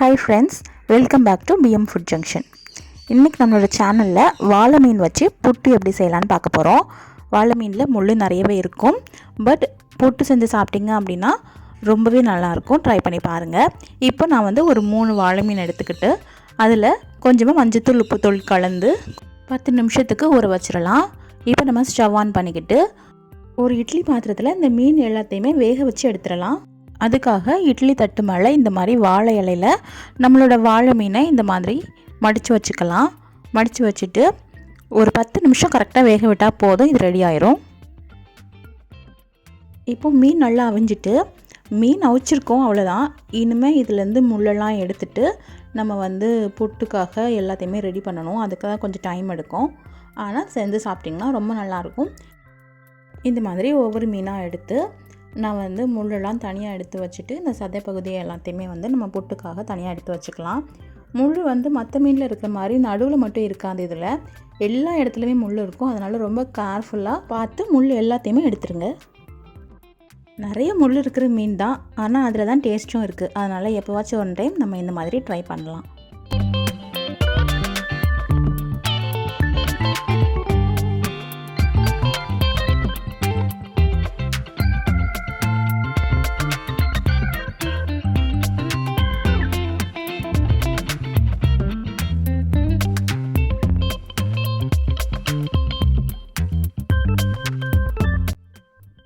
Hi friends, welcome back to BM Food Junction. இன்றைக்கி நம்மளோட சேனலில் வாழை மீன் வச்சு புட்டு எப்படி செய்யலான்னு பார்க்க போகிறோம். வாழை மீனில் முள் நிறையவே இருக்கும், பட் புட்டு செஞ்சு சாப்பிட்டிங்க அப்படின்னா ரொம்பவே நல்லாயிருக்கும். ட்ரை பண்ணி பாருங்கள். இப்போ நான் ஒரு 3 வாழை மீன் எடுத்துக்கிட்டு அதில் கொஞ்சமாக மஞ்சத்தூள் உப்புத்தூள் கலந்து 10 நிமிஷத்துக்கு ஊற வச்சிடலாம். இப்போ நம்ம ஸ்டவ் ஆன் பண்ணிக்கிட்டு ஒரு இட்லி பாத்திரத்தில் இந்த மீன் எல்லாத்தையுமே வேக வச்சு எடுத்துடலாம். அதுக்காக இட்லி தட்டு மேலே இந்த மாதிரி வாழை இலையில் நம்மளோட வாழை மீனை இந்த மாதிரி மடித்து வச்சுக்கலாம். மடித்து வச்சுட்டு ஒரு 10 நிமிஷம் கரெக்டாக வேக விட்டால் போதும், இது ரெடி ஆயிரும். இப்போ மீன் நல்லா அவிஞ்சிட்டு மீன் அவிச்சிருக்கோம், அவ்வளோதான். இனிமேல் இதுலேருந்து முள்ளெல்லாம் எடுத்துட்டு நம்ம புட்டுக்காக எல்லாத்தையுமே ரெடி பண்ணணும். அதுக்கு தான் கொஞ்சம் டைம் எடுக்கும், ஆனால் செஞ்சு சாப்பிட்டிங்கன்னா ரொம்ப நல்லாயிருக்கும். இந்த மாதிரி ஒவ்வொரு மீனாக எடுத்து நான் முள்ளெல்லாம் தனியாக எடுத்து வச்சுட்டு இந்த சதை பகுதியை எல்லாத்தையுமே நம்ம புட்டுக்காக தனியாக எடுத்து வச்சுக்கலாம். முள் மற்ற மீனில் இருக்கிற மாதிரி நடுவில் மட்டும் இருக்காது, இதில் எல்லா இடத்துலையுமே முள் இருக்கும். அதனால் ரொம்ப கேர்ஃபுல்லாக பார்த்து முள் எல்லாத்தையுமே எடுத்துருங்க. நிறைய முள் இருக்கிற மீன் தான், ஆனால் அதில் தான் டேஸ்ட்டும் இருக்குது. அதனால் எப்போவாச்சும் ஒன் டைம் நம்ம இந்த மாதிரி ட்ரை பண்ணலாம்.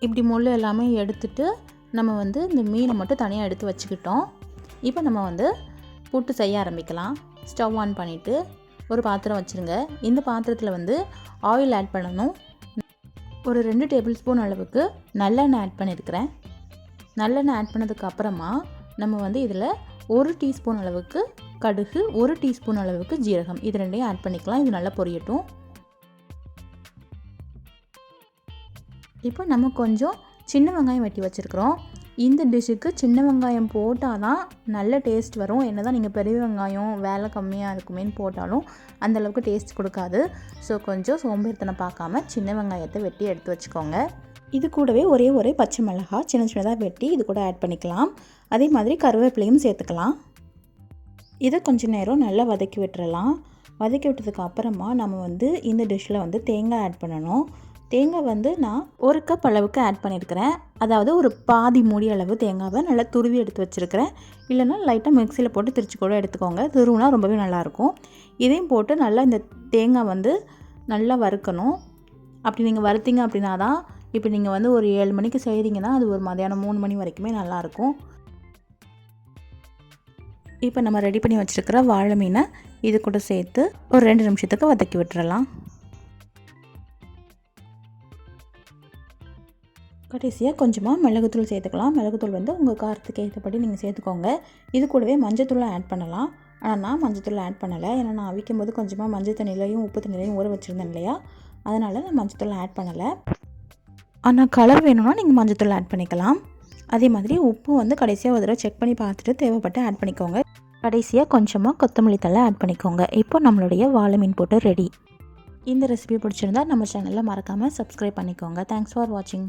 இப்படி முள் எல்லாமே எடுத்துட்டு நம்ம இந்த மீனை மட்டும் தனியாக எடுத்து வச்சுக்கிட்டோம். இப்போ நம்ம புட்டு செய்ய ஆரம்பிக்கலாம். ஸ்டவ் ஆன் பண்ணிவிட்டு ஒரு பாத்திரம் வச்சுருங்க. இந்த பாத்திரத்தில் ஆயில் ஆட் பண்ணணும். ஒரு 2 டேபிள் ஸ்பூன் அளவுக்கு நல்லெண்ணெய் ஆட் பண்ணியிருக்கிறேன். நல்லெண்ணெய் ஆட் பண்ணதுக்கு அப்புறமா நம்ம இதில் 1 டீஸ்பூன் அளவுக்கு கடுகு, 1 டீஸ்பூன் அளவுக்கு ஜீரகம், இது ரெண்டையும் ஆட் பண்ணிக்கலாம். இது நல்லா பொரியட்டும். இப்போ நம்ம கொஞ்சம் சின்ன வெங்காயம் வெட்டி வச்சுருக்குறோம். இந்த டிஷ்ஷுக்கு சின்ன வெங்காயம் போட்டால் தான் நல்ல டேஸ்ட் வரும். என்ன தான் நீங்கள் பெரிய வெங்காயம் வேலை கம்மியாக இருக்குமேன்னு போட்டாலும் அந்தளவுக்கு டேஸ்ட் கொடுக்காது. ஸோ கொஞ்சம் சோம்பேறித்தனம் பார்க்காம சின்ன வெங்காயத்தை வெட்டி எடுத்து வச்சுக்கோங்க. இது கூடவே ஒரே பச்சை மிளகாய் சின்ன சின்னதாக வெட்டி இது கூட ஆட் பண்ணிக்கலாம். அதே மாதிரி கருவேப்பிலையும் சேர்த்துக்கலாம். இதை கொஞ்சம் நேரம் நல்லா வதக்கி விட்டுறலாம். வதக்கி விட்டதுக்கு அப்புறமா நம்ம இந்த டிஷ்ஷில் தேங்காய் ஆட் பண்ணணும். தேங்காய் நான் 1 கப் அளவுக்கு ஆட் பண்ணியிருக்கிறேன். அதாவது ஒரு பாதி மூடி அளவு தேங்காவை நல்லா துருவி எடுத்து வச்சுருக்கிறேன். இல்லைனா லைட்டாக மிக்சியில் போட்டு திரிச்சு கூட எடுத்துக்கோங்க. துருவினா ரொம்பவே நல்லாயிருக்கும். இதையும் போட்டு நல்லா இந்த தேங்காய் நல்லா வறுக்கணும். அப்படி நீங்கள் வறுத்தீங்க அப்படின்னா தான், இப்போ நீங்கள் ஒரு 7 மணிக்கு செய்கிறீங்கன்னா அது ஒரு மதியானம் 3 மணி வரைக்குமே நல்லாயிருக்கும். இப்போ நம்ம ரெடி பண்ணி வச்சுருக்கிற வாழை மீனை இது கூட சேர்த்து ஒரு 2 நிமிஷத்துக்கு வதக்கி விட்டுறலாம். கடைசியாக கொஞ்சமாக மிளகுத்தூள் சேர்த்துக்கலாம். மிளகுத்தூள் உங்கள் காரத்துக்கு ஏற்றபடி நீங்கள் சேர்த்துக்கோங்க. இது கூடவே மஞ்சத்தூளை ஆட் பண்ணலாம். ஆனால் நான் மஞ்சத்தூள் ஆட் பண்ணலை, ஏன்னா நான் அவிக்கும் போது கொஞ்சமாக மஞ்சள் தண்ணிலையும் உப்பு தண்ணிலையும் ஊற வச்சுருந்தேன் இல்லையா, அதனால் நான் மஞ்சத்தூள் ஆட் பண்ணலை. ஆனால் கலர் வேணும்னா நீங்கள் மஞ்சத்தூள் ஆட் பண்ணிக்கலாம். அதே மாதிரி உப்பு கடைசியாக ஒரு தடவை செக் பண்ணி பார்த்துட்டு தேவைப்பட்டு ஆட் பண்ணிக்கோங்க. கடைசியாக கொஞ்சமாக கொத்தமல்லி தழை ஆட் பண்ணிக்கோங்க. இப்போ நம்மளுடைய வாழை மீன் போட்டு ரெடி. இந்த ரெசிபி பிடிச்சிருந்தா நம்ம சேனலில் மறக்காமல் சப்ஸ்கிரைப் பண்ணிக்கோங்க. தேங்க்ஸ் ஃபார் வாட்சிங்.